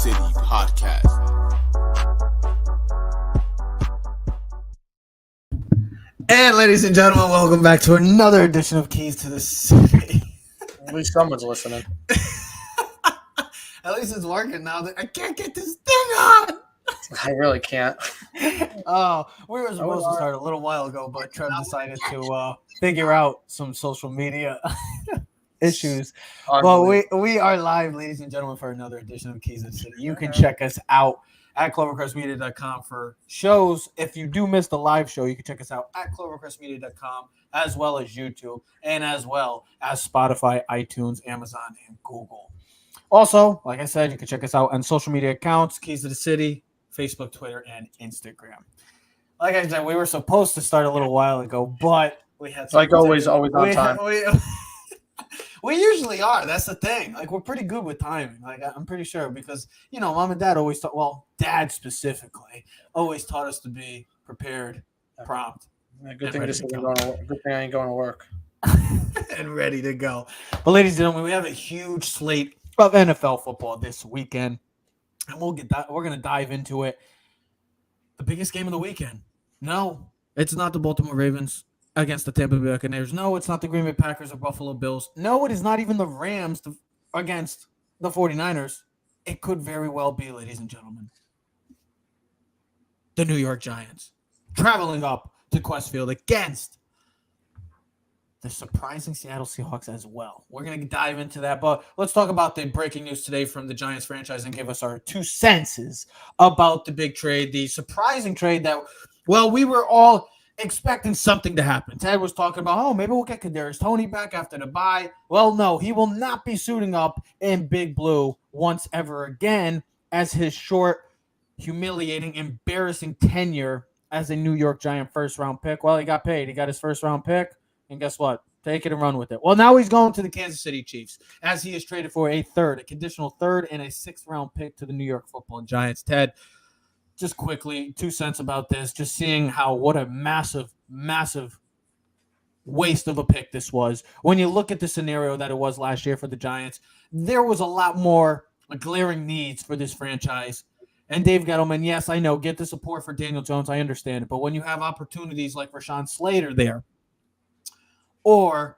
City podcast. And ladies and gentlemen, welcome back to another edition of Keys to the City. At least someone's listening. At least it's working now. I can't get this thing on. I really can't. Oh, we were supposed to start a little while ago, but Trev decided to figure out some social media issues. Well, we are live, ladies and gentlemen, for another edition of Keys to the City. You can check us out at clovercrestmedia.com for shows. If you do miss the live show, you can check us out at clovercrestmedia.com, as well as YouTube, and as well as Spotify, iTunes, Amazon, and Google. Also, like I said, you can check us out on social media accounts, Keys to the City, Facebook, Twitter, and Instagram. Like I said, we were supposed to start a little while ago, but we had like always on time. We usually are. That's the thing. Like, we're pretty good with timing. Like, I'm pretty sure because, you know, Mom and Dad always taught, well, Dad specifically, always taught us to be prepared, prompt. Good thing I ain't going to work. And ready to go. But, ladies and gentlemen, we have a huge slate of NFL football this weekend. And we're going to dive into it. The biggest game of the weekend. No, it's not the Baltimore Ravens against the Tampa Bay Buccaneers. No, it's not the Green Bay Packers or Buffalo Bills. No, it is not even the Rams against the 49ers. It could very well be, ladies and gentlemen, the New York Giants traveling up to Quest Field against the surprising Seattle Seahawks as well. We're going to dive into that, but let's talk about the breaking news today from the Giants franchise and give us our 2 cents about the big trade, the surprising trade that, well, we were all expecting something to happen. Ted was talking about, oh, maybe we'll get Kadarius Toney back after the bye. Well, no, he will not be suiting up in Big Blue once ever again as his short, humiliating, embarrassing tenure as a New York Giant first-round pick. Well, he got paid. He got his first-round pick, and guess what? Take it and run with it. Well, now he's going to the Kansas City Chiefs as he is traded for a conditional third, and a 6th-round pick to the New York Football Giants. Ted, just quickly, 2 cents about this, just seeing what a massive, massive waste of a pick this was. When you look at the scenario that it was last year for the Giants, there was a lot more glaring needs for this franchise. And Dave Gettleman, yes, I know, get the support for Daniel Jones, I understand it. But when you have opportunities like Rashawn Slater there, or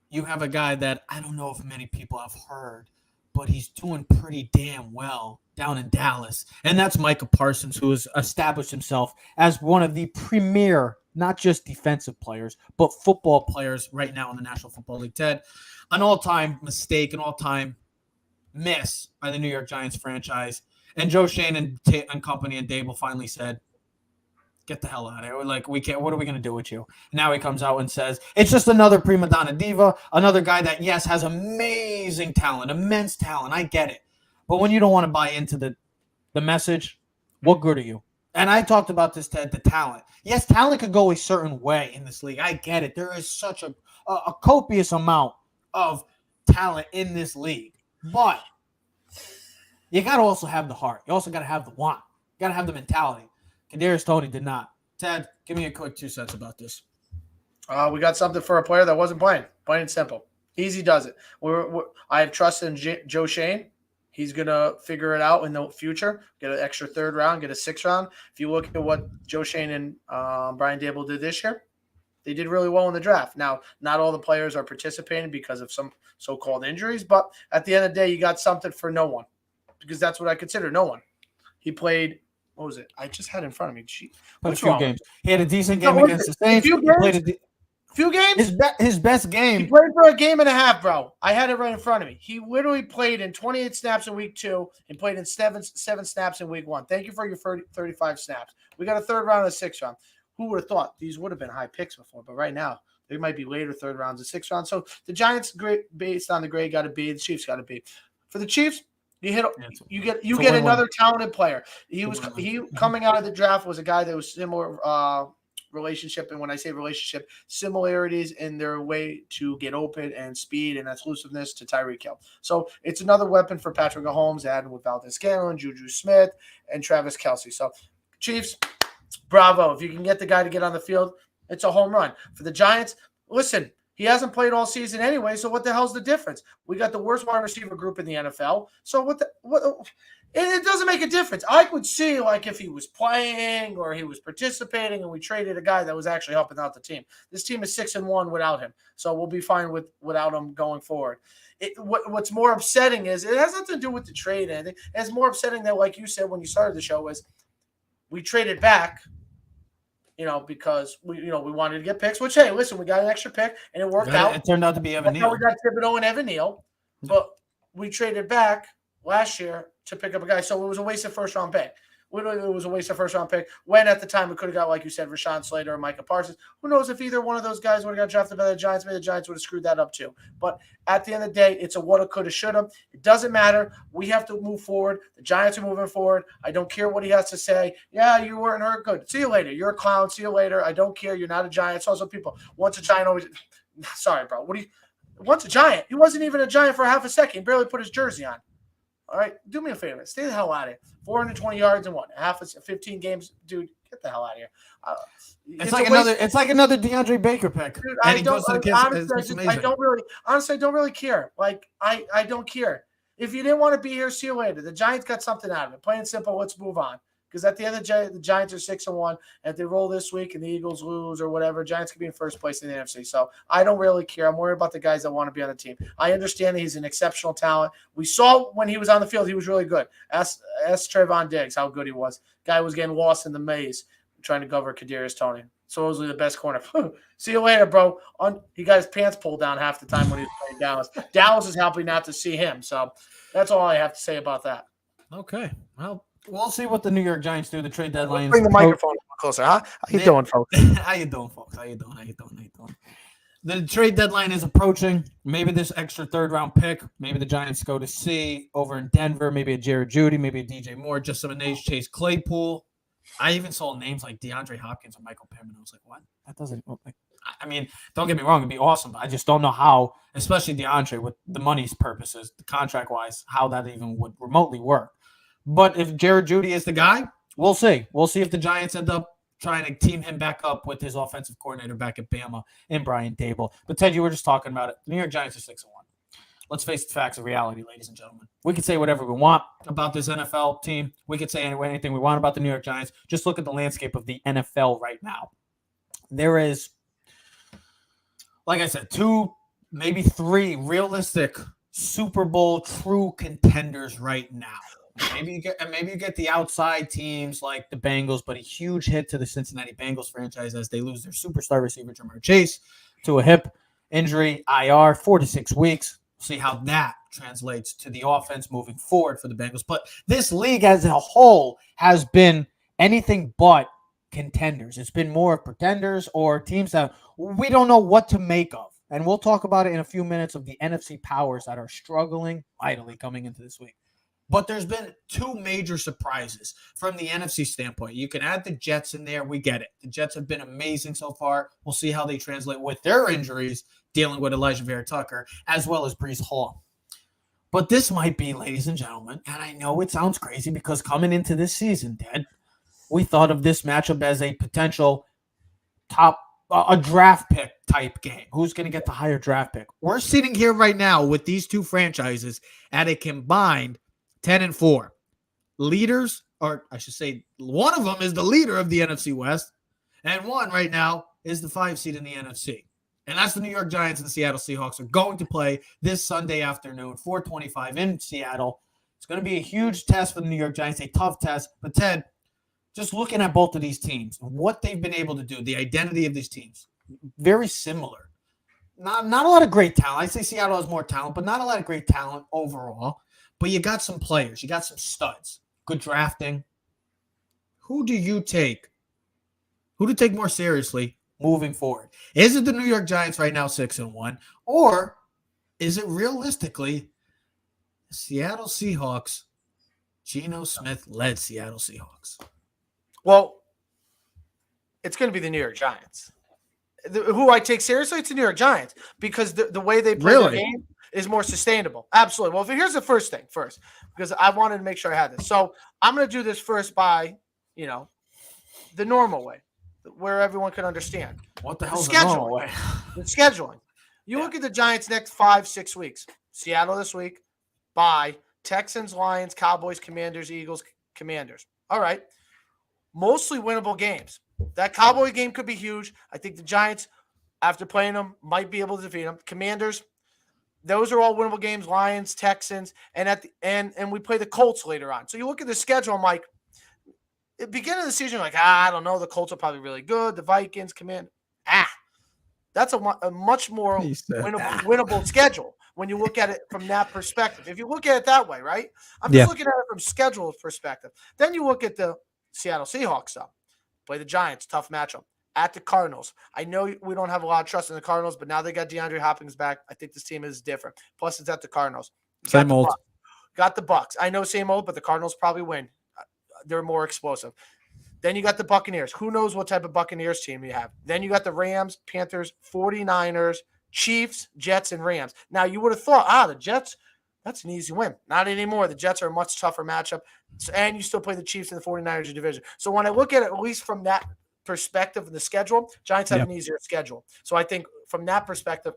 you have a guy that I don't know if many people have heard, but he's doing pretty damn well down in Dallas. And that's Micah Parsons, who has established himself as one of the premier, not just defensive players, but football players right now in the National Football League. Ted, an all-time mistake, an all-time miss by the New York Giants franchise. And Joe Shane and company and Dable finally said, get the hell out of here. We're like, we can't. What are we going to do with you? Now he comes out and says, it's just another prima donna diva, another guy that, yes, has amazing talent, immense talent. I get it. But when you don't want to buy into the message, what good are you? And I talked about this, Ted, the talent. Yes, talent could go a certain way in this league. I get it. There is such a copious amount of talent in this league. But you got to also have the heart. You also got to have the want. You got to have the mentality. Kadarius Toney did not. Ted, give me a quick 2 cents about this. We got something for a player that wasn't playing. Plain and simple. Easy does it. I have trust in Joe Shane. He's going to figure it out in the future, get an extra 3rd round, get a 6th round. If you look at what Joe Shane and Brian Dable did this year, they did really well in the draft. Now, not all the players are participating because of some so-called injuries, but at the end of the day, you got something for no one because that's what I consider no one. He played – what was it? I just had it in front of me. Played a few games. He had a decent game against the Saints. Few games? His best game. He played for a game and a half, bro. I had it right in front of me. He literally played in 28 snaps in week 2 and played in seven snaps in week 1. Thank you for your 35 snaps. We got a 3rd round and a 6th round. Who would have thought these would have been high picks before? But right now, they might be later 3rd rounds and 6th rounds. So the Giants, based on the grade, got to be. The Chiefs got to be. For the Chiefs, you get another talented player. He coming out of the draft was a guy that was similar relationship, and when I say relationship, similarities in their way to get open and speed and exclusiveness to Tyreek Hill. So it's another weapon for Patrick Mahomes, adding with Valdez-Scantling, Juju Smith, and Travis Kelce. So Chiefs, bravo. If you can get the guy to get on the field, it's a home run. For the Giants, listen, He hasn't played all season anyway, so what the hell's the difference? We got the worst wide receiver group in the NFL. So what? It doesn't make a difference. I could see like if he was playing or he was participating, and we traded a guy that was actually helping out the team. This team is 6-1 without him, so we'll be fine without him going forward. What's more upsetting is it has nothing to do with the trade. Anything. It's more upsetting that, like you said when you started the show, is we traded back. Because we wanted to get picks, which, hey, listen, we got an extra pick and it worked out. It turned out to be Evan Neal. We got Thibodeau and Evan Neal, but we traded back last year to pick up a guy. So it was a waste of first round pick. Literally, it was a waste of first round pick. When at the time we could have got, like you said, Rashawn Slater or Micah Parsons. Who knows if either one of those guys would have got drafted by the Giants? Maybe the Giants would have screwed that up too. But at the end of the day, it's a woulda, coulda, shoulda. It doesn't matter. We have to move forward. The Giants are moving forward. I don't care what he has to say. Yeah, you weren't hurt. Good. See you later. You're a clown. See you later. I don't care. You're not a Giant. So some people, once a Giant, always. Sorry, bro. Once a Giant. He wasn't even a Giant for half a second. He barely put his jersey on. All right, do me a favor. Stay the hell out of here. 420 yards in 15 games, dude. Get the hell out of here. It's like another DeAndre Baker pick. Dude, I don't really care. Like I don't care. If you didn't want to be here, see you later. The Giants got something out of it. Plain and simple. Let's move on. Because at the end of the day, the Giants are 6-1. And if they roll this week and the Eagles lose or whatever, Giants could be in first place in the NFC. So I don't really care. I'm worried about the guys that want to be on the team. I understand that he's an exceptional talent. We saw when he was on the field, he was really good. Ask Trayvon Diggs how good he was. Guy was getting lost in the maze trying to cover Kadarius Toney. Supposedly the best corner. See you later, bro. He got his pants pulled down half the time when he was playing Dallas. Dallas is happy not to see him. So that's all I have to say about that. Okay. Well, we'll see what the New York Giants do. The trade deadline. Bring the microphone closer, huh? How you doing, folks? How you doing, folks? How you doing? The trade deadline is approaching. Maybe this extra third-round pick. Maybe the Giants go to C over in Denver. Maybe a Jared Jeudy. Maybe a DJ Moore. Just some names. Chase Claypool. I even saw names like DeAndre Hopkins or Michael Pittman. I was like, what? That doesn't look like. I mean, don't get me wrong. It'd be awesome. But I just don't know how, especially DeAndre, with the money's purposes, the contract-wise, how that even would remotely work. But if Jared Jeudy is the guy, we'll see. We'll see if the Giants end up trying to team him back up with his offensive coordinator back at Bama and Brian Dable. But, Ted, you were just talking about it. The New York Giants are 6-1. Let's face the facts of reality, ladies and gentlemen. We can say whatever we want about this NFL team. We can say anything we want about the New York Giants. Just look at the landscape of the NFL right now. There is, like I said, 2, maybe 3 realistic Super Bowl true contenders right now. Maybe you get the outside teams like the Bengals, but a huge hit to the Cincinnati Bengals franchise as they lose their superstar receiver Jamar Chase to a hip injury, IR, 4 to 6 weeks. See how that translates to the offense moving forward for the Bengals. But this league as a whole has been anything but contenders. It's been more of pretenders or teams that we don't know what to make of. And we'll talk about it in a few minutes of the NFC powers that are struggling mightily coming into this week. But there's been 2 major surprises from the NFC standpoint. You can add the Jets in there. We get it. The Jets have been amazing so far. We'll see how they translate with their injuries, dealing with Elijah Vera-Tucker, as well as Breece Hall. But this might be, ladies and gentlemen, and I know it sounds crazy because coming into this season, Ted, we thought of this matchup as a potential a draft pick type game. Who's going to get the higher draft pick? We're sitting here right now with these 2 franchises at a combined 10-4. Leaders, or I should say, one of them is the leader of the NFC West, and one right now is the 5 seed in the NFC. And that's the New York Giants and the Seattle Seahawks are going to play this Sunday afternoon, 4:25 in Seattle. It's going to be a huge test for the New York Giants, a tough test. But, Ted, just looking at both of these teams and what they've been able to do, the identity of these teams, very similar. Not a lot of great talent. I say Seattle has more talent, but not a lot of great talent overall. But you got some players. You got some studs. Good drafting. Who do you take? Who to take more seriously moving forward? Is it the New York Giants right now 6-1? Or is it realistically the Seattle Seahawks, Geno Smith-led Seattle Seahawks? Well, it's going to be the New York Giants. Who I take seriously, it's the New York Giants because the way they play their game is more sustainable. Absolutely. Well, here's the first thing because I wanted to make sure I had this. So I'm going to do this first by, the normal way, where everyone can understand. What the hell is the normal way? The scheduling. You look at the Giants next 5-6 weeks. Seattle this week, bye. Texans, Lions, Cowboys, Commanders, Eagles, Commanders. All right. Mostly winnable games. That Cowboy game could be huge. I think the Giants, after playing them, might be able to defeat them. Commanders, those are all winnable games. Lions, Texans, and we play the Colts later on. So you look at the schedule, I'm like, at the beginning of the season, you're like, I don't know. The Colts are probably really good. The Vikings, that's a much more winnable schedule when you look at it from that perspective. If you look at it that way, right? I'm just looking at it from schedule perspective. Then you look at the Seattle Seahawks, though. Play the Giants, tough matchup. At the Cardinals. I know we don't have a lot of trust in the Cardinals, but now they got DeAndre Hopkins back. I think this team is different. Plus, it's at the Cardinals. Same old. Got the Bucs. I know same old, but the Cardinals probably win. They're more explosive. Then you got the Buccaneers. Who knows what type of Buccaneers team you have? Then you got the Rams, Panthers, 49ers, Chiefs, Jets, and Rams. Now, you would have thought, the Jets, that's an easy win. Not anymore. The Jets are a much tougher matchup, and you still play the Chiefs and the 49ers division. So when I look at it, at least from that perspective of the schedule, Giants have an easier schedule. So I think from that perspective,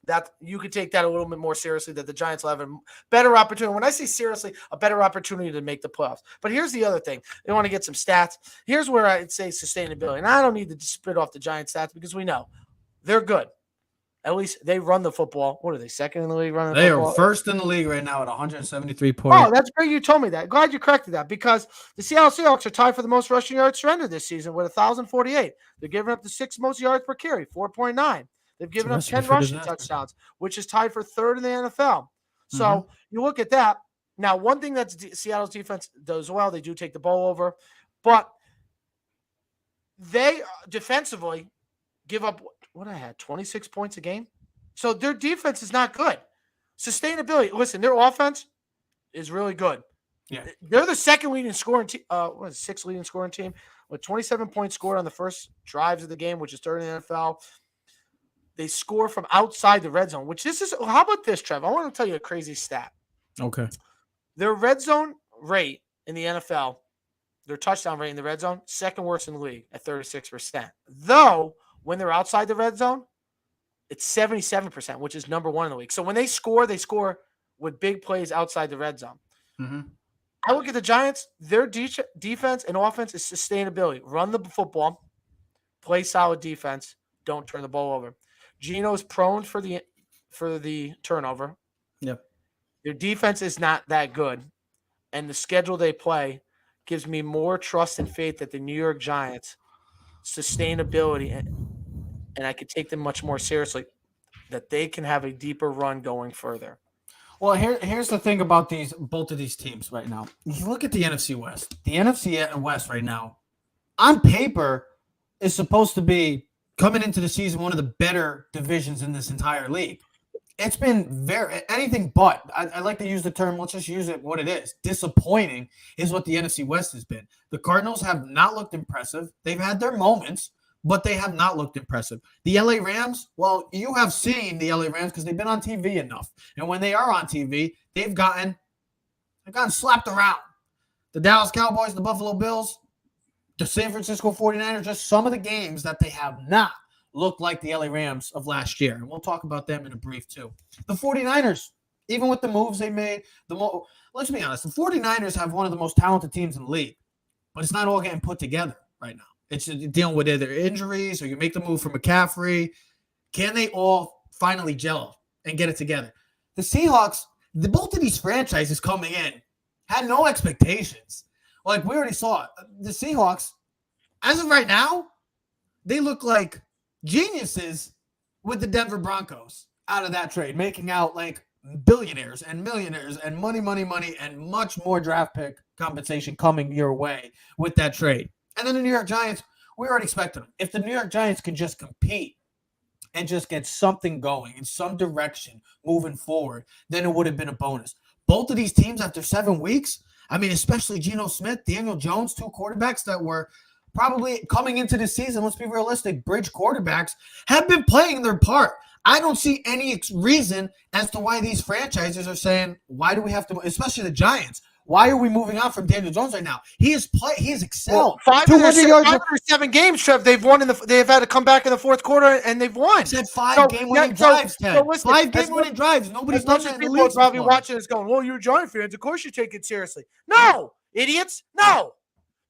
that you could take that a little bit more seriously, that the Giants will have a better opportunity. When I say seriously, a better opportunity to make the playoffs. But here's the other thing. They want to get some stats. Here's where I'd say sustainability. And I don't need to spit off the Giants stats because we know they're good. At least they run the football. What are they, second in the league running the football? They are first in the league right now at 173 points. Oh, that's great you told me that. Glad you corrected that because the Seattle Seahawks are tied for the most rushing yards surrendered this season with 1,048. They're giving up the sixth most yards per carry, 4.9. They've given up 10 rushing touchdowns, which is tied for third in the NFL. So you look at that. Now, one thing that Seattle's defense does well, they do take the ball over, but they defensively give up, 26 points a game? So their defense is not good. Sustainability, listen, their offense is really good. Yeah. They're the second leading scoring team, sixth leading scoring team with 27 points scored on the first drives of the game, which is third in the NFL. They score from outside the red zone, how about this, Trev? I want to tell you a crazy stat. Okay. Their red zone rate in the NFL, their touchdown rate in the red zone, second worst in the league at 36%. Though, when they're outside the red zone, it's 77%, which is number one in the league. So when they score with big plays outside the red zone. Mm-hmm. I look at the Giants, their defense and offense is sustainability. Run the football, play solid defense, don't turn the ball over. Geno's prone for the turnover. Yep. Their defense is not that good, and the schedule they play gives me more trust and faith that the New York Giants sustainability, and I could take them much more seriously, that they can have a deeper run going further. Well, here's the thing about both of these teams right now. You look at the NFC West. The NFC West right now, on paper, is supposed to be coming into the season one of the better divisions in this entire league. It's been anything but. I like to use the term, let's just use it what it is. Disappointing is what the NFC West has been. The Cardinals have not looked impressive. They've had their moments, but they have not looked impressive. The LA Rams, well, you have seen the LA Rams because they've been on TV enough. And when they are on TV, they've gotten slapped around. The Dallas Cowboys, the Buffalo Bills, the San Francisco 49ers, just some of the games that they have not looked like the LA Rams of last year. And we'll talk about them in a brief too. The 49ers, even with the moves they made, let's be honest, the 49ers have one of the most talented teams in the league, but it's not all getting put together right now. It's dealing with either injuries or you make the move for McCaffrey. Can they all finally gel and get it together? The Seahawks, both of these franchises coming in had no expectations. Like we already saw it. The Seahawks, as of right now, they look like geniuses with the Denver Broncos out of that trade, making out like billionaires and millionaires and money, and much more draft pick compensation coming your way with that trade. And then the New York Giants, we already expected them. If the New York Giants can just compete and just get something going in some direction moving forward, then it would have been a bonus. Both of these teams after 7 weeks, I mean, especially Geno Smith, Daniel Jones, two quarterbacks that were probably coming into the season, let's be realistic, bridge quarterbacks, have been playing their part. I don't see any reason as to why these franchises are saying, why do we have to, especially the Giants, Why are we moving on from Daniel Jones right now? He has excelled. Well, 5 of their 7 games, Trev, they've won they've had to come back in the fourth quarter and they've won. I said 5 game-winning drives, Ted. Listen, 5 game-winning drives. Nobody's done that in the league. People are probably watching this going, well, you're Giant fans. Of course you take it seriously. No, idiots. No.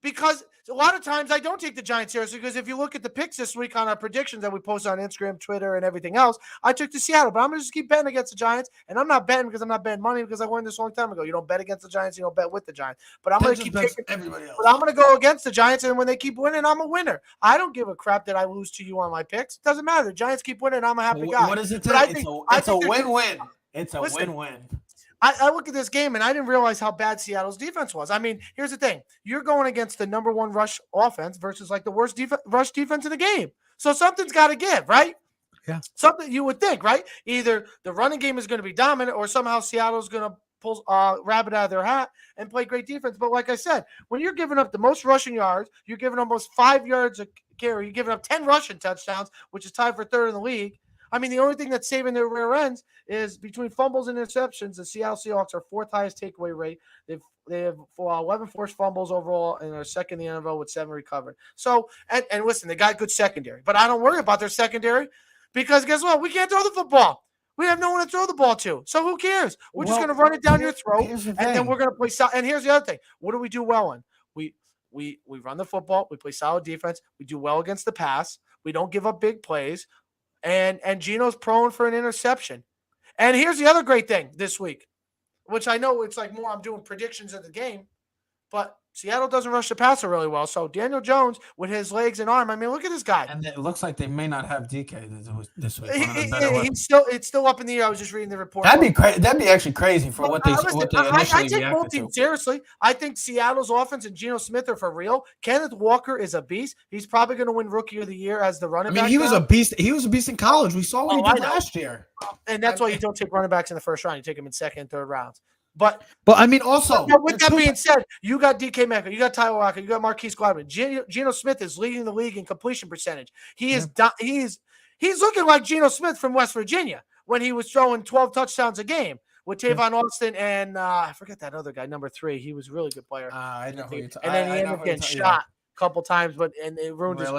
Because a lot of times I don't take the Giants seriously because if you look at the picks this week on our predictions that we post on Instagram, Twitter, and everything else, I took the Seattle. But I'm going to just keep betting against the Giants. And I'm not betting because I'm not betting money because I learned this a long time ago. You don't bet against the Giants. You don't bet with the Giants. But I'm going to keep taking everybody else. But I'm going to go against the Giants. And when they keep winning, I'm a winner. I don't give a crap that I lose to you on my picks. It doesn't matter. The Giants keep winning. I'm a happy guy. What is it? It's a win-win. It's a win-win. I look at this game and I didn't realize how bad Seattle's defense was. I mean, here's the thing. You're going against the number 1 rush offense versus like the worst rush defense in the game. So something's got to give, right? Yeah. Something you would think, right? Either the running game is going to be dominant or somehow Seattle's going to pull rabbit out of their hat and play great defense. But like I said, when you're giving up the most rushing yards, you're giving almost 5 yards a carry, you're giving up 10 rushing touchdowns, which is tied for 3rd in the league. I mean, the only thing that's saving their rear ends is between fumbles and interceptions. The Seattle Seahawks are 4th highest takeaway rate. They have 11 forced fumbles overall and are 2nd in the NFL with 7 recovered. So, and listen, they got good secondary, but I don't worry about their secondary because guess what? We can't throw the football. We have no one to throw the ball to. So who cares? We're just going to run it down your throat, and then we're going to play. And here's the other thing. What do we do well in? We run the football. We play solid defense. We do well against the pass. We don't give up big plays. And Geno's prone for an interception. And here's the other great thing this week, which I know it's like more I'm doing predictions of the game, but Seattle doesn't rush the passer really well. So Daniel Jones with his legs and arm, I mean, look at this guy. And it looks like they may not have DK this week. It's still up in the air. I was just reading the report. That'd be crazy. That'd be actually crazy for what they initially I take both teams seriously. I think Seattle's offense and Geno Smith are for real. Kenneth Walker is a beast. He's probably going to win Rookie of the Year as the running back. I mean, he was a beast. He was a beast in college. We saw what he did last year. And that's why you don't take running backs in the first round. You take them in 2nd and 3rd rounds. But I mean, also, with that being said, you got DK Metcalf, you got Tyler Lockett, you got Marquise Goodwin. Geno Smith is leading the league in completion percentage. He's looking like Geno Smith from West Virginia when he was throwing 12 touchdowns a game with Tavon Austin and I forget that other guy, number 3. He was a really good player. I know who you're talking. And then he ended up getting shot a couple times, but it ruined his.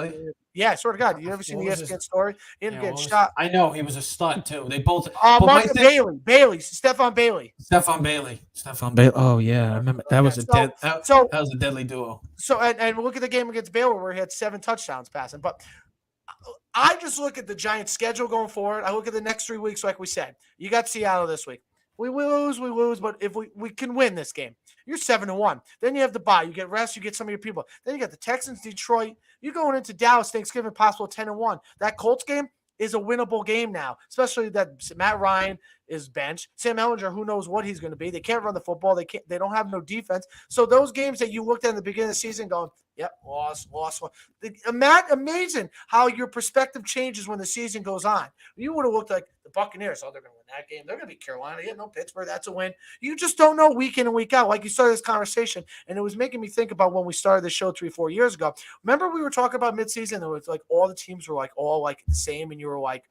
Yeah, swear to God. You ever seen the ESPN story? He ended up getting shot. I know he was a stunt too. They both. Stephon Bailey. Oh yeah, I remember that was that was a deadly duo. So and look at the game against Baylor where he had 7 touchdowns passing. But I just look at the Giants' schedule going forward. I look at the next 3 weeks, like we said. You got Seattle this week. We lose, but if we can win this game, you're 7-1. Then you have the bye. You get rest. You get some of your people. Then you got the Texans, Detroit. You're going into Dallas Thanksgiving, possible 10-1. That Colts game is a winnable game now, especially that Matt Ryan is benched. Sam Ehlinger, who knows what he's going to be. They can't run the football. They don't have no defense. So those games that you looked at in the beginning of the season going, yep, lost. Amazing how your perspective changes when the season goes on. You would have looked like the Buccaneers. Oh, they're going to win that game. They're going to beat Carolina. Yeah, no, Pittsburgh. That's a win. You just don't know week in and week out. Like you started this conversation, and it was making me think about when we started the show 3-4 years ago. Remember we were talking about midseason? There was like all the teams were like all like the same, and you were like,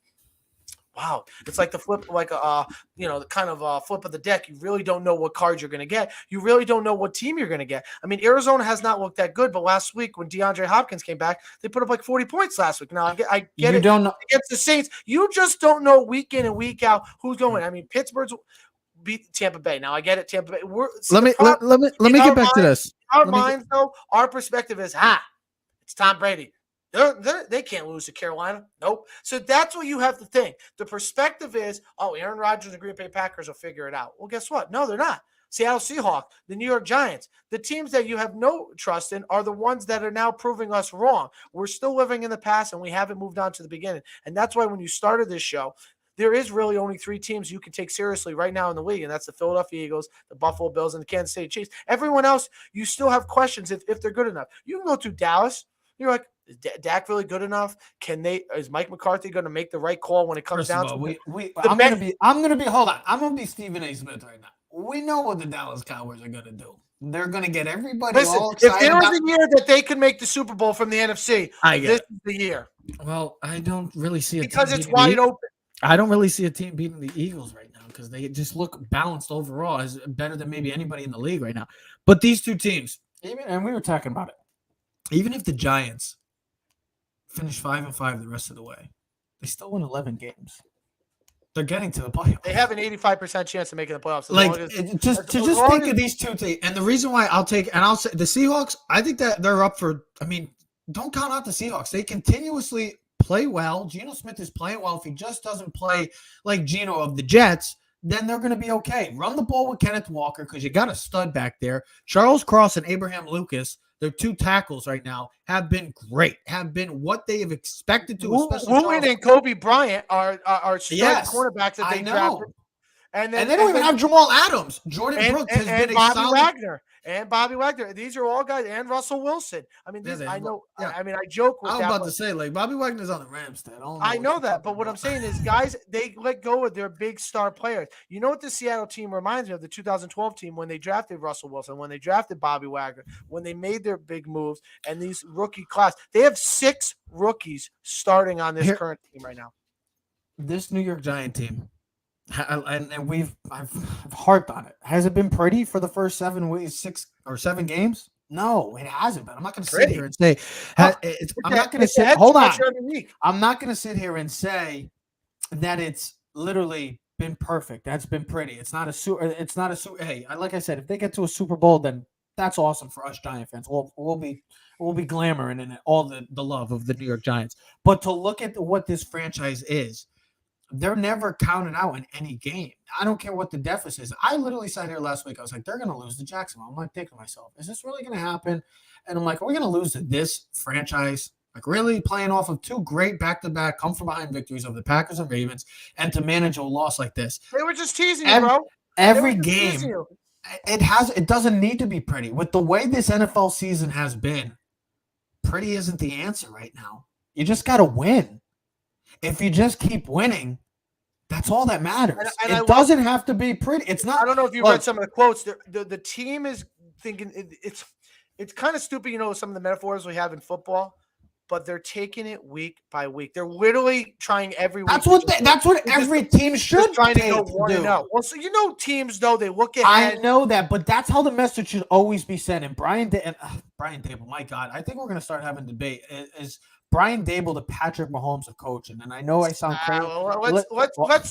wow, it's like the flip, like the kind of flip of the deck. You really don't know what cards you're going to get. You really don't know what team you're going to get. I mean, Arizona has not looked that good, but last week when DeAndre Hopkins came back, they put up like 40 points last week. Now I get you it. Don't know against the Saints. You just don't know week in and week out who's going. I mean, Pittsburgh's beat Tampa Bay. Now I get it, Tampa Bay. Let me get back to this. Our minds, though, our perspective is, it's Tom Brady. They can't lose to Carolina. Nope. So that's what you have to think. The perspective is, Aaron Rodgers and the Green Bay Packers will figure it out. Well, guess what? No, they're not. Seattle Seahawks, the New York Giants, the teams that you have no trust in are the ones that are now proving us wrong. We're still living in the past, and we haven't moved on to the beginning. And that's why when you started this show, there is really only 3 teams you can take seriously right now in the league, and that's the Philadelphia Eagles, the Buffalo Bills, and the Kansas City Chiefs. Everyone else, you still have questions if they're good enough. You can go to Dallas. You're like, is Dak really good enough? Is Mike McCarthy going to make the right call when it comes down to it? I'm going to be Stephen A. Smith right now. We know what the Dallas Cowboys are going to do. They're going to get everybody all excited. If there was a year that they could make the Super Bowl from the NFC, this is the year. Well, I don't really see it because it's wide open. I don't really see a team beating the Eagles right now because they just look balanced overall, as better than maybe anybody in the league right now. But these two teams, and we were talking about it, even if the Giants finish 5-5 the rest of the way, they still win 11 games. They're getting to the playoffs. They have an 85% chance of making the playoffs. Just think of these two teams. And the reason why I'll say the Seahawks, I think that they're up for, don't count out the Seahawks. They continuously play well. Geno Smith is playing well. If he just doesn't play like Geno of the Jets, then they're going to be okay. Run the ball with Kenneth Walker because you got a stud back there. Charles Cross and Abraham Lucas, their two tackles right now, have been great, have been what they have expected to. Woolen and Kobe Bryant are stud cornerbacks that they drafted. And they don't even have Jamal Adams. Jordan Brooks has been Bobby Wagner. These are all guys, and Russell Wilson. I know. Yeah. I joke with that. I was about to say, Bobby Wagner's on the Rams. I know that, but what I'm saying is, guys, they let go of their big star players. You know what the Seattle team reminds me of? The 2012 team when they drafted Russell Wilson, when they drafted Bobby Wagner, when they made their big moves, and these rookie class. They have 6 rookies starting on this current team right now. This New York Giant team. And I've harped on it. Has it been pretty for the first 7 games? No, it hasn't been. I'm not going to sit here and say. I'm not going to sit. Hold on. I'm not going to sit here and say that it's literally been perfect. That's been pretty. It's not a super. Hey, like I said, if they get to a Super Bowl, then that's awesome for us Giant fans. We'll be glamoring in it, all the love of the New York Giants. But to look at what this franchise is. They're never counted out in any game. I don't care what the deficit is. I literally sat here last week. I was like, they're going to lose to Jacksonville. I'm like thinking to myself, is this really going to happen? And I'm like, are we going to lose to this franchise? Like really playing off of 2 great back-to-back come-from-behind victories of the Packers and Ravens and to manage a loss like this. They were just teasing you, bro. Every game, it doesn't need to be pretty. With the way this NFL season has been, pretty isn't the answer right now. You just got to win. If you just keep winning, that's all that matters. It doesn't have to be pretty. It's not. I don't know if you read some of the quotes. The team is thinking it's kind of stupid, some of the metaphors we have in football, but they're taking it week by week. They're literally trying every week. That's what every team should trying to go 1-0. Well, so teams though they look ahead. I know that, but that's how the message should always be sent. And Brian Dable, my God, I think we're going to start having debate. Is Brian Dable the Patrick Mahomes of coaching? And I know I sound crazy.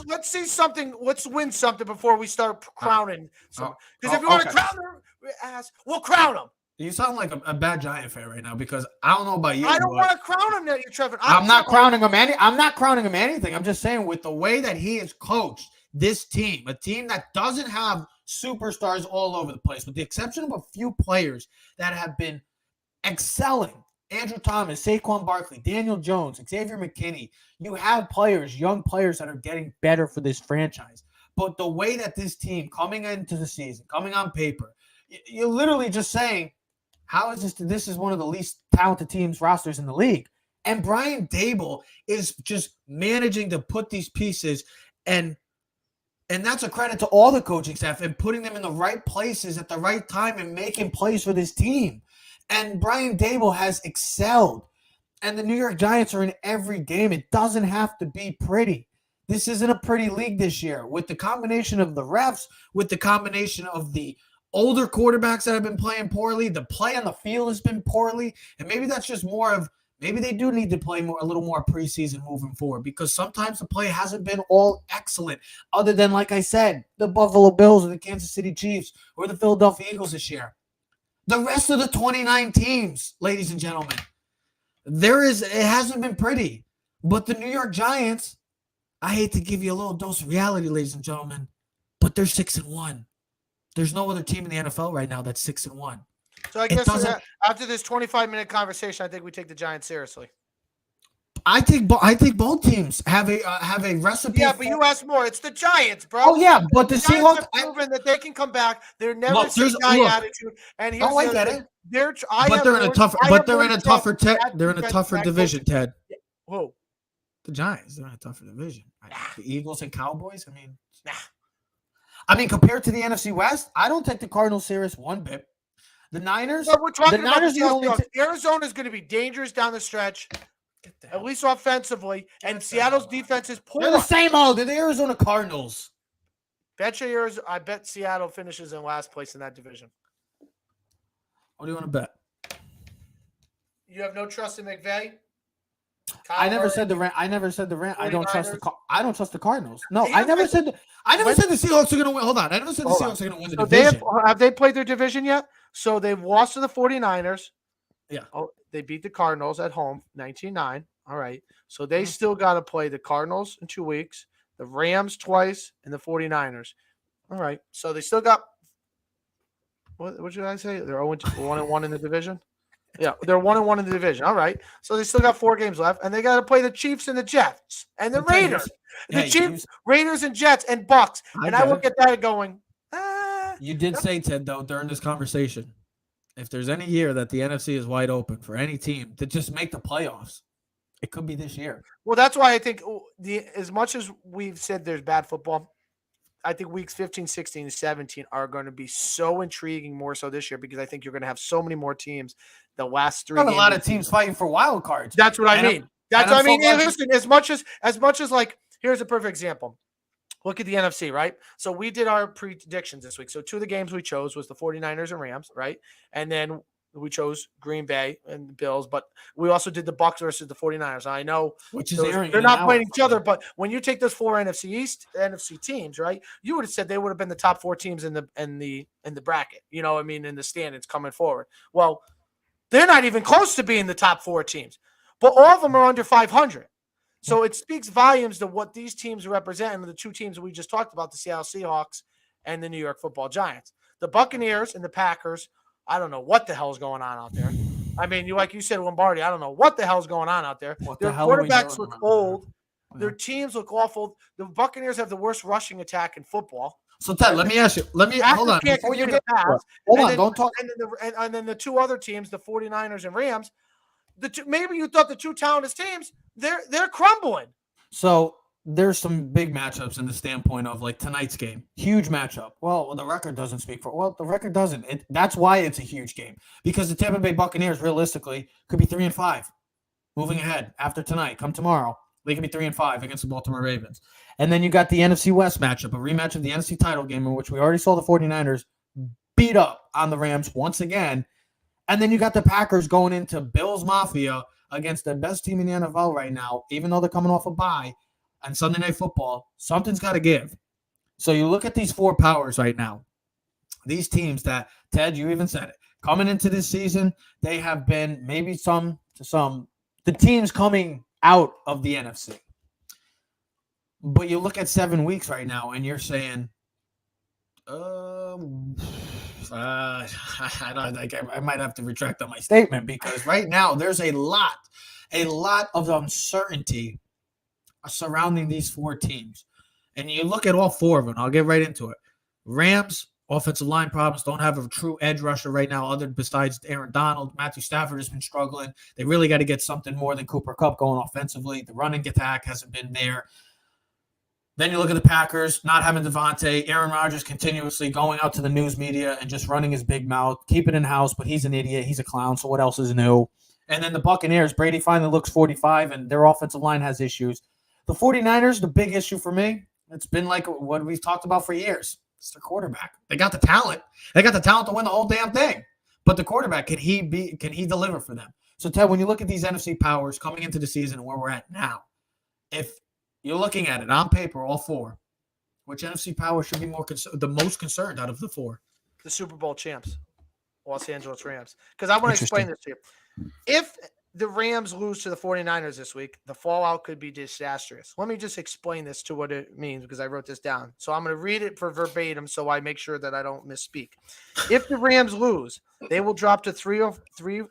Let's see something. Let's win something before we start crowning. Because if you want to crown their ass, we'll crown them. You sound like a bad Giant fan right now because I don't know about you. I don't want to crown him, Trevor. I'm not crowning him anything. I'm just saying with the way that he has coached this team, a team that doesn't have superstars all over the place, with the exception of a few players that have been excelling. Andrew Thomas, Saquon Barkley, Daniel Jones, Xavier McKinney. You have players, young players that are getting better for this franchise. But the way that this team coming into the season, coming on paper, you're literally just saying, how is this? This is one of the least talented teams rosters in the league. And Brian Dable is just managing to put these pieces, and that's a credit to all the coaching staff and putting them in the right places at the right time and making plays for this team. And Brian Dable has excelled. And the New York Giants are in every game. It doesn't have to be pretty. This isn't a pretty league this year. With the combination of the refs, with the combination of the older quarterbacks that have been playing poorly, the play on the field has been poorly. And maybe that's just more of, maybe they do need to play a little more preseason moving forward, because sometimes the play hasn't been all excellent, other than, like I said, the Buffalo Bills or the Kansas City Chiefs or the Philadelphia Eagles this year. The rest of the 29 teams, ladies and gentlemen, it hasn't been pretty. But the New York Giants, I hate to give you a little dose of reality, ladies and gentlemen, but they're 6-1. There's no other team in the NFL right now that's 6-1. So I guess after this 25-minute conversation, I think we take the Giants seriously. I think both teams have a recipe. Yeah, but you asked more. It's the Giants, bro. Oh yeah, but the Seahawks have proven that they can come back. They're never say die attitude. And here's I get it. They're in a tougher division, Ted. Who? The Giants. They're in a tougher division. The Eagles and Cowboys. I mean, compared to the NFC West, I don't take the Cardinals serious one bit. The Niners. No, we're talking about the only Arizona is going to be dangerous down the stretch. At least offensively, and Seattle's defense is poor. They're the same old. They're the Arizona Cardinals. Bet you yours. I bet Seattle finishes in last place in that division. What do you want to bet? You have no trust in McVay? I never said the Ram. I never said the Ram. I don't trust the. 49ers? I don't trust the Cardinals. No, Here's I never my- said. I never when- said the Seahawks are going to win. Hold on. I never said the Hold on. Seahawks are going to win the So division. have they played their division yet? So they've lost to the 49ers. Yeah. Oh, they beat the Cardinals at home, 19-9. All right. So they still got to play the Cardinals in 2 weeks, the Rams twice, and the 49ers. All right. So they still got what should I say? They're 1-1 in the division. Yeah, they're 1-1 in the division. All right. So they still got 4 games left, and they got to play the Chiefs and the Jets and the Raiders. The Chiefs, Raiders, and Jets and Bucs. And I look at that going, You did say, Ted, though, during this conversation, if there's any year that the NFC is wide open for any team to just make the playoffs, it could be this year. Well, that's why I think as much as we've said there's bad football, I think weeks 15, 16, and 17 are going to be so intriguing more so this year because I think you're going to have so many more teams the last 3 games. A lot of teams fighting for wild cards. That's what I mean. That's what I mean. Hey, listen, as much as like, here's a perfect example. Look at the NFC, right? So we did our predictions this week. So 2 of the games we chose was the 49ers and Rams, right? And then we chose Green Bay and the Bills, but we also did the Bucs versus the 49ers. I know they're not playing each other, but when you take those 4 NFC teams, right? You would have said they would have been the top 4 teams in the bracket. You know what I mean? In the standings coming forward. Well, they're not even close to being the top 4 teams, but all of them are under 500. So it speaks volumes to what these teams represent and the 2 teams we just talked about, the Seattle Seahawks and the New York Football Giants. The Buccaneers and the Packers, I don't know what the hell's going on out there. I mean, like you said, Lombardi, I don't know what the hell's going on out there. Their quarterbacks look old. Their teams look awful. The Buccaneers have the worst rushing attack in football. So, Ted, let me ask you. Hold on. Before you get don't talk. And then the 2 other teams, the 49ers and Rams, maybe you thought the 2 talented teams, they're crumbling. So there's some big matchups in the standpoint of like tonight's game. Huge matchup. Well, the record doesn't speak for it. Well, the record doesn't. That's why it's a huge game. Because the Tampa Bay Buccaneers realistically could be 3-5 moving ahead after tonight. Come tomorrow, they could be 3-5 against the Baltimore Ravens. And then you got the NFC West matchup, a rematch of the NFC title game in which we already saw the 49ers beat up on the Rams once again. And then you got the Packers going into Bills Mafia against the best team in the NFL right now, even though they're coming off a bye. On Sunday Night Football, something's got to give. So you look at these 4 powers right now. These teams that, Ted, you even said it, coming into this season, they have been maybe the teams coming out of the NFC. But you look at 7 weeks right now, and you're saying, I might have to retract on my statement because right now there's a lot of uncertainty surrounding these 4 teams. And you look at all 4 of them. I'll get right into it. Rams, offensive line problems, don't have a true edge rusher right now other besides Aaron Donald. Matthew Stafford has been struggling. They really got to get something more than Cooper Kupp going offensively. The running attack hasn't been there. Then you look at the Packers, not having Devontae, Aaron Rodgers continuously going out to the news media and just running his big mouth, keep it in-house, but he's an idiot. He's a clown, so what else is new? And then the Buccaneers, Brady finally looks 45, and their offensive line has issues. The 49ers, the big issue for me, it's been like what we've talked about for years. It's their quarterback. They got the talent. They got the talent to win the whole damn thing. But the quarterback, can he deliver for them? So, Ted, when you look at these NFC powers coming into the season and where we're at now, if you're looking at it on paper, all 4, which NFC power should be the most concerned out of the 4? The Super Bowl champs, Los Angeles Rams. Because I want to explain this to you. If the Rams lose to the 49ers this week, the fallout could be disastrous. Let me just explain this to what it means because I wrote this down. So I'm going to read it for verbatim so I make sure that I don't misspeak. If the Rams lose, they will drop to 3-4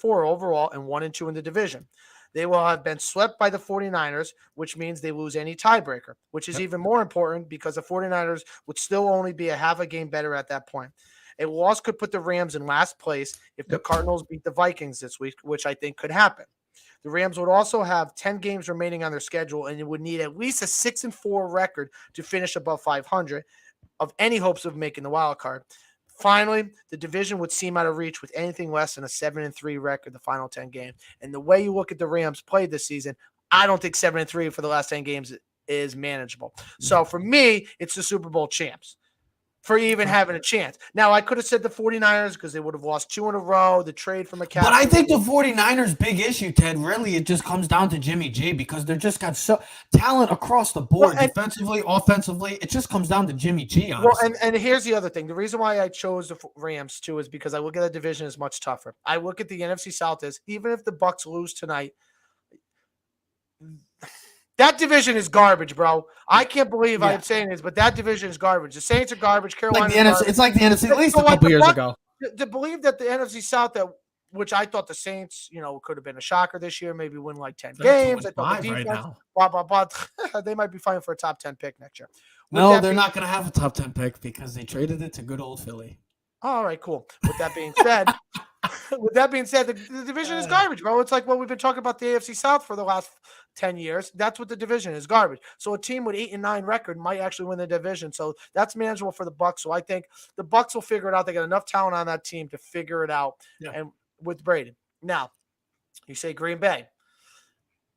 overall and 1-2 in the division. They will have been swept by the 49ers, which means they lose any tiebreaker, which is even more important because the 49ers would still only be a half a game better at that point. A loss could put the Rams in last place if the Cardinals beat the Vikings this week, which I think could happen. The Rams would also have 10 games remaining on their schedule, and it would need at least a 6-4 record to finish above 500 of any hopes of making the wild card. Finally, the division would seem out of reach with anything less than a 7-3 record the final 10 games. And the way you look at the Rams played this season, I don't think 7-3 for the last 10 games is manageable. So for me, it's the Super Bowl champs for even having a chance. Now, I could have said the 49ers because they would have lost 2 in a row, the trade from McCaffrey. But I think the 49ers' big issue, Ted, really, it just comes down to Jimmy G because they're just got so talent across the board, defensively, offensively. It just comes down to Jimmy G, honestly. Well, and here's the other thing. The reason why I chose the Rams, too, is because I look at the division as much tougher. I look at the NFC South as, even if the Bucs lose tonight, that division is garbage, bro. I can't believe I'm saying this, but that division is garbage. The Saints are garbage. Carolina, it's like the NFC, at least a couple years ago. To believe that the NFC South, which I thought the Saints, could have been a shocker this year, maybe win like 10 games. I thought the defense, they might be fighting for a top 10 pick next year. No, they're not going to have a top 10 pick because they traded it to good old Philly. All right, cool. With that being said, the division is garbage, bro. It's like what we've been talking about the AFC South for the last 10 years. That's what the division is, garbage. So a team with 8-9 record might actually win the division. So that's manageable for the Bucs. So I think the Bucs will figure it out. They got enough talent on that team to figure it out. Yeah. And with Brady. Now, you say Green Bay.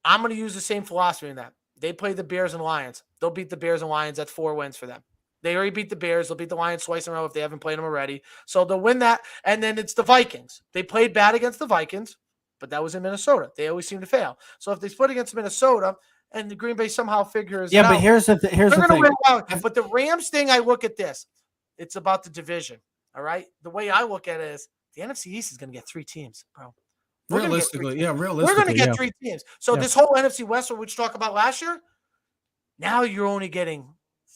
I'm going to use the same philosophy in that. They play the Bears and Lions. They'll beat the Bears and Lions. That's 4 wins for them. They already beat the Bears. They'll beat the Lions twice in a row if they haven't played them already. So they'll win that. And then it's the Vikings. They played bad against the Vikings, but that was in Minnesota. They always seem to fail. So if they split against Minnesota and the Green Bay somehow figures it out. Yeah, but here's the thing. But the Rams thing, I look at this. It's about the division, all right? The way I look at it is the NFC East is going to get 3 teams, bro. Realistically. We're going to get 3 teams. So this whole NFC West, which we talked about last year, now you're only getting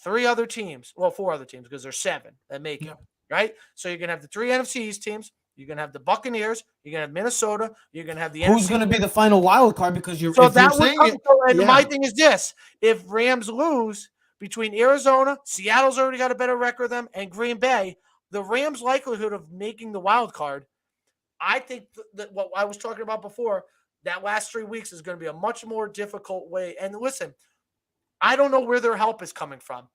3 other teams. Well, 4 other teams because there's 7 that make it, right? So you're going to have the 3 NFC East teams. You're going to have the Buccaneers. You're going to have Minnesota. You're going to have the Who's going to be the final wild card because you're so that my thing is this. If Rams lose between Arizona, Seattle's already got a better record than them, and Green Bay, the Rams' likelihood of making the wild card, I think that what I was talking about before, that last 3 weeks is going to be a much more difficult way. And listen, I don't know where their help is coming from.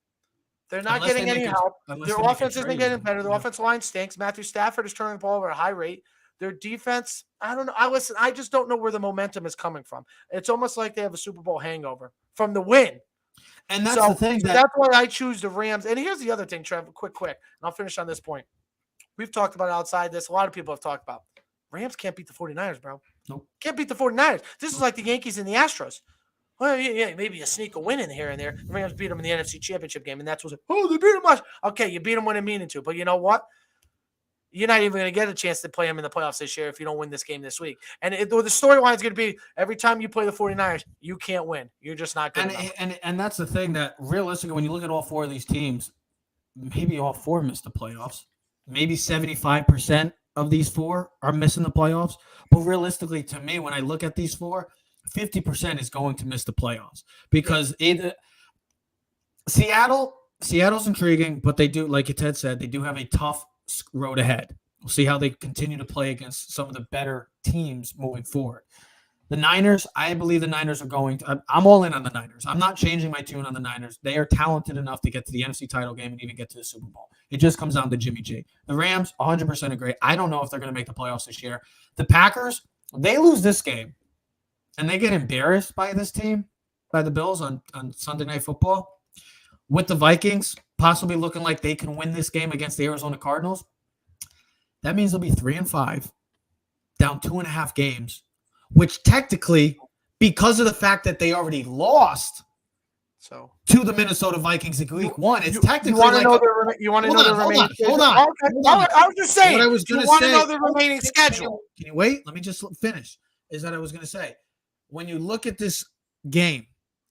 They're not getting any help. Their offense isn't getting better. Their offensive line stinks. Matthew Stafford is turning the ball over at a high rate. Their defense, I don't know. I just don't know where the momentum is coming from. It's almost like they have a Super Bowl hangover from the win. And that's the thing. That's why I choose the Rams. And here's the other thing, Trev, quick. And I'll finish on this point. We've talked about outside this. A lot of people have talked about Rams can't beat the 49ers, bro. Nope. Can't beat the 49ers. This is like the Yankees and the Astros. Well, yeah, maybe a sneak a win in here and there. The Rams beat them in the NFC Championship game, and that's what's they beat them much. Okay, you beat them when they meaning to, but you know what? You're not even going to get a chance to play them in the playoffs this year if you don't win this game this week. And the storyline is going to be every time you play the 49ers, you can't win. You're just not good enough. And that's the thing that realistically, when you look at all 4 of these teams, maybe all 4 missed the playoffs. Maybe 75% of these 4 are missing the playoffs. But realistically, to me, when I look at these 4, 50% is going to miss the playoffs because Seattle's intriguing, but they do, like Ted said, they do have a tough road ahead. We'll see how they continue to play against some of the better teams moving forward. The Niners, I believe the Niners are going to – I'm all in on the Niners. I'm not changing my tune on the Niners. They are talented enough to get to the NFC title game and even get to the Super Bowl. It just comes down to Jimmy G. The Rams, 100% agree. I don't know if they're going to make the playoffs this year. The Packers, they lose this game, and they get embarrassed by this team, by the Bills on Sunday Night Football. With the Vikings possibly looking like they can win this game against the Arizona Cardinals, that means they'll be 3-5, down 2.5 games, which technically, because of the fact that they already lost to the Minnesota Vikings in Week 1, it's technically you want to know the remaining schedule? I was just saying. What I was going to say. You want to know the remaining schedule? Can you wait? Let me just finish. Is that I was going to say, when you look at this game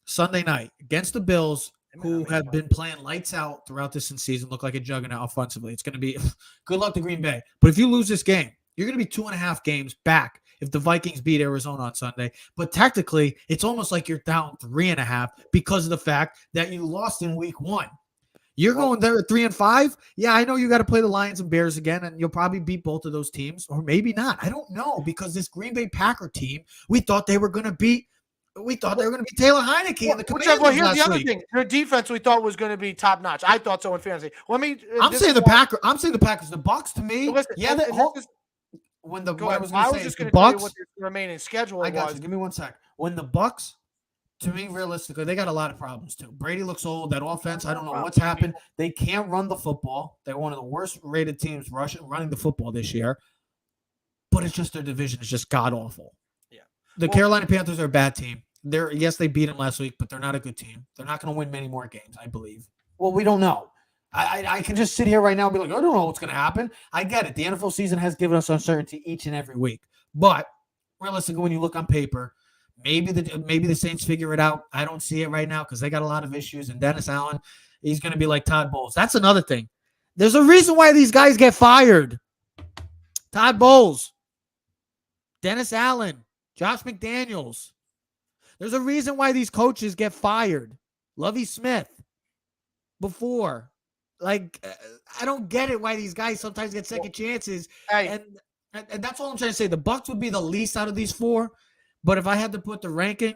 Sunday night against the Bills, who have been playing lights out throughout this season, look like a juggernaut offensively. It's going to be good luck to Green Bay. But if you lose this game, you're going to be 2.5 games back if the Vikings beat Arizona on Sunday. But technically, it's almost like you're down 3.5 because of the fact that you lost in Week 1. You're going there at 3-5. Yeah, I know you got to play the Lions and Bears again, and you'll probably beat both of those teams, or maybe not. I don't know, because this Green Bay Packer team, we thought they were going to beat. We thought they were going to be Taylor Heineke and the Commanders Well, here's the other week. thing. Their defense we thought was going to be top notch. I thought so in fantasy. I'm saying the Packers. The Bucs to me. Listen, yeah, I was just going to say tell you what the remaining schedule was. Give me 1 sec. When the Bucs To me, realistically, they got a lot of problems too. Brady looks old. That offense, I don't know what's happened. They can't run the football. They're one of the worst rated teams running the football this year. But it's just their division is just god awful. Yeah. The Carolina Panthers are a bad team. Yes, they beat them last week, but they're not a good team. They're not going to win many more games, I believe. Well, we don't know. I can just sit here right now and be like, I don't know what's going to happen. I get it. The NFL season has given us uncertainty each and every week. But realistically, when you look on paper, maybe the Saints figure it out. I don't see it right now because they got a lot of issues. And Dennis Allen, he's going to be like Todd Bowles. That's another thing. There's a reason why these guys get fired. Todd Bowles, Dennis Allen, Josh McDaniels. There's a reason why these coaches get fired. Lovie Smith before. Like, I don't get it why these guys sometimes get second chances. And that's all I'm trying to say. The Bucs would be the least out of these four. But if I had to put the ranking,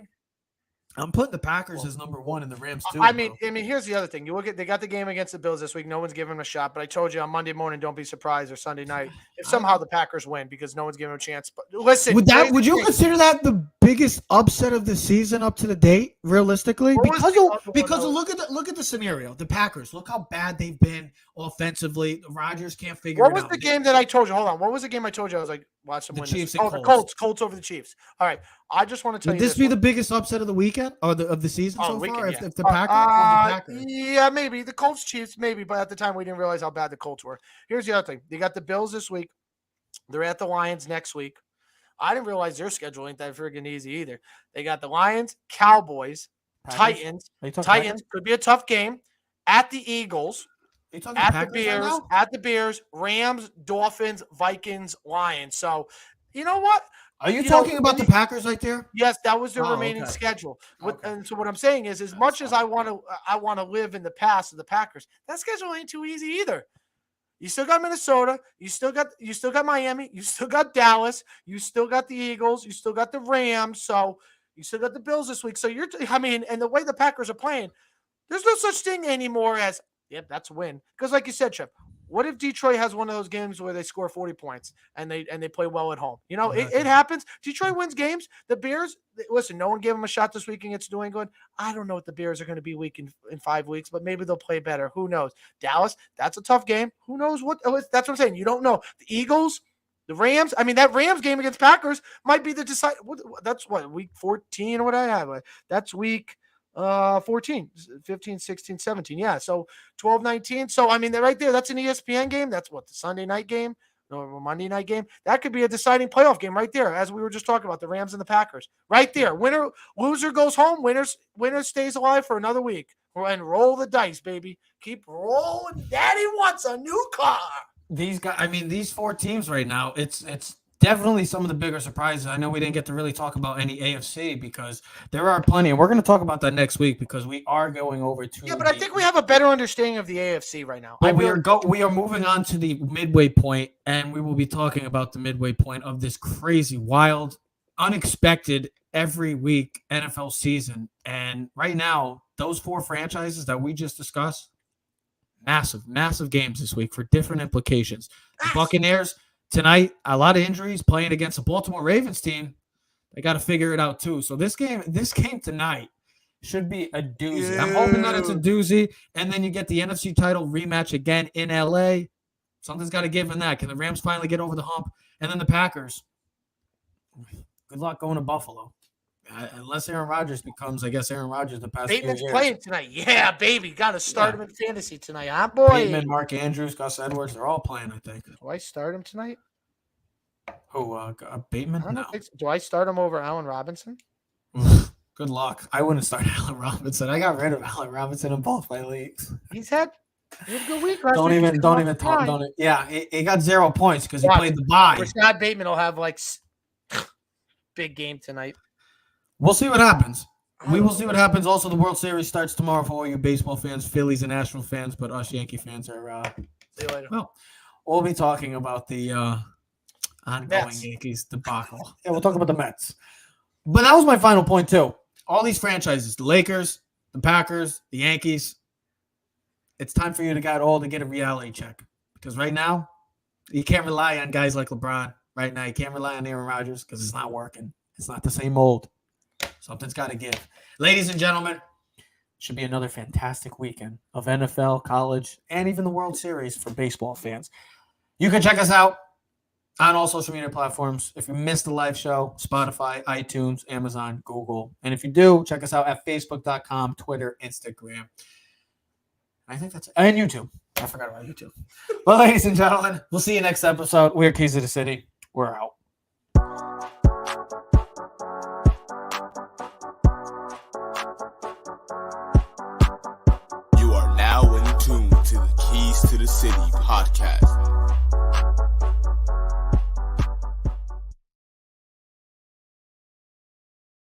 I'm putting the Packers as number one and the Rams too. I mean, here's the other thing. You look at they got the game against the Bills this week. No one's giving them a shot. But I told you on Monday morning, don't be surprised, or Sunday night if somehow the Packers win because no one's giving them a chance. But listen, would you consider that the biggest upset of the season up to the date, realistically? Because look at the scenario. The Packers, look how bad they've been offensively. The Rodgers can't figure it out. What was the game that I told you? Hold on. What was the game I told you? I was like, watch them win. The Chiefs. The Colts over the Chiefs. All right. I just want to tell you. Would this be the biggest upset of the weekend or of the season so far? Yeah. If the Packers, yeah, maybe the Colts, Chiefs, maybe. But at the time, we didn't realize how bad the Colts were. Here's the other thing: they got the Bills this week. They're at the Lions next week. I didn't realize their schedule ain't that friggin' easy either. They got the Lions, Cowboys, Packers? Titans could be a tough game. At the Eagles, at the Bears, Rams, Dolphins, Vikings, Lions. So, you know what? Are you talking about the Packers right there? Yes, that was their remaining schedule. And so what I'm saying is, as much as I want to live in the past of the Packers, that schedule ain't too easy either. You still got Minnesota. You still got Miami. You still got Dallas. You still got the Eagles. You still got the Rams. So you still got the Bills this week. So and the way the Packers are playing, there's no such thing anymore as, yep, that's a win. Because like you said, Chip, what if Detroit has one of those games where they score 40 points and they play well at home? You know, it happens. Detroit wins games. The Bears, listen, no one gave them a shot this week against New England. I don't know what the Bears are going to be weak in 5 weeks, but maybe they'll play better. Who knows? Dallas, that's a tough game. Who knows what? That's what I'm saying. You don't know. The Eagles, the Rams. I mean, that Rams game against Packers might be the decide. That's what, week 14 or what I have. That's week 14, 15, 16, 17. Yeah. So 12, 19. So, I mean, they're right there. That's an ESPN game. That's what, the Sunday night game or Monday night game. That could be a deciding playoff game right there. As we were just talking about the Rams and the Packers right there. Loser goes home. Winner stays alive for another week, and roll the dice, baby. Keep rolling. Daddy wants a new car. These guys, I mean, these four teams right now, it's definitely some of the bigger surprises. I know we didn't get to really talk about any AFC because there are plenty, and we're going to talk about that next week because we are going over to. Yeah, but I think we have a better understanding of the AFC right now. But we are moving on to the midway point, and we will be talking about the midway point of this crazy, wild, unexpected every week NFL season. And right now, those four franchises that we just discussed, massive games this week for different implications. The Buccaneers. Tonight, a lot of injuries playing against the Baltimore Ravens team. They got to figure it out too. So this game tonight should be a doozy. I'm hoping that it's a doozy. And then you get the NFC title rematch again in LA. Something's got to give in that. Can the Rams finally get over the hump? And then the Packers. Good luck going to Buffalo. Unless Aaron Rodgers becomes, I guess, Aaron Rodgers the past few years. Bateman's playing tonight. Yeah, baby. Got to start him in fantasy tonight, huh, boy? Bateman, Mark Andrews, Gus Edwards, they're all playing, I think. Do I start him tonight? Who, Bateman? No. Do I start him over Allen Robinson? Good luck. I wouldn't start Allen Robinson. I got rid of Allen Robinson in both my leagues. He had a good week. Don't even talk. Yeah, he got 0 points because he played the bye. Rashad Bateman will have big game tonight. We'll see what happens. We will see what happens. Also, the World Series starts tomorrow for all you baseball fans, Phillies and National fans, but us Yankee fans are. See you later. Well, we'll be talking about the ongoing Mets. Yankees debacle. Yeah, we'll talk about the Mets. But that was my final point too. All these franchises, the Lakers, the Packers, the Yankees. It's time for you to get a reality check because right now you can't rely on guys like LeBron. Right now, you can't rely on Aaron Rodgers because it's not working. It's not the same mold. Something's got to give. Ladies and gentlemen, should be another fantastic weekend of NFL, college, and even the World Series for baseball fans. You can check us out on all social media platforms. If you missed the live show, Spotify, iTunes, Amazon, Google. And if you do, check us out at Facebook.com, Twitter, Instagram. I think that's it. And YouTube. I forgot about YouTube. Well, ladies and gentlemen, we'll see you next episode. We're Keys of the City. We're out. You are now in tune to the Keys to the City podcast.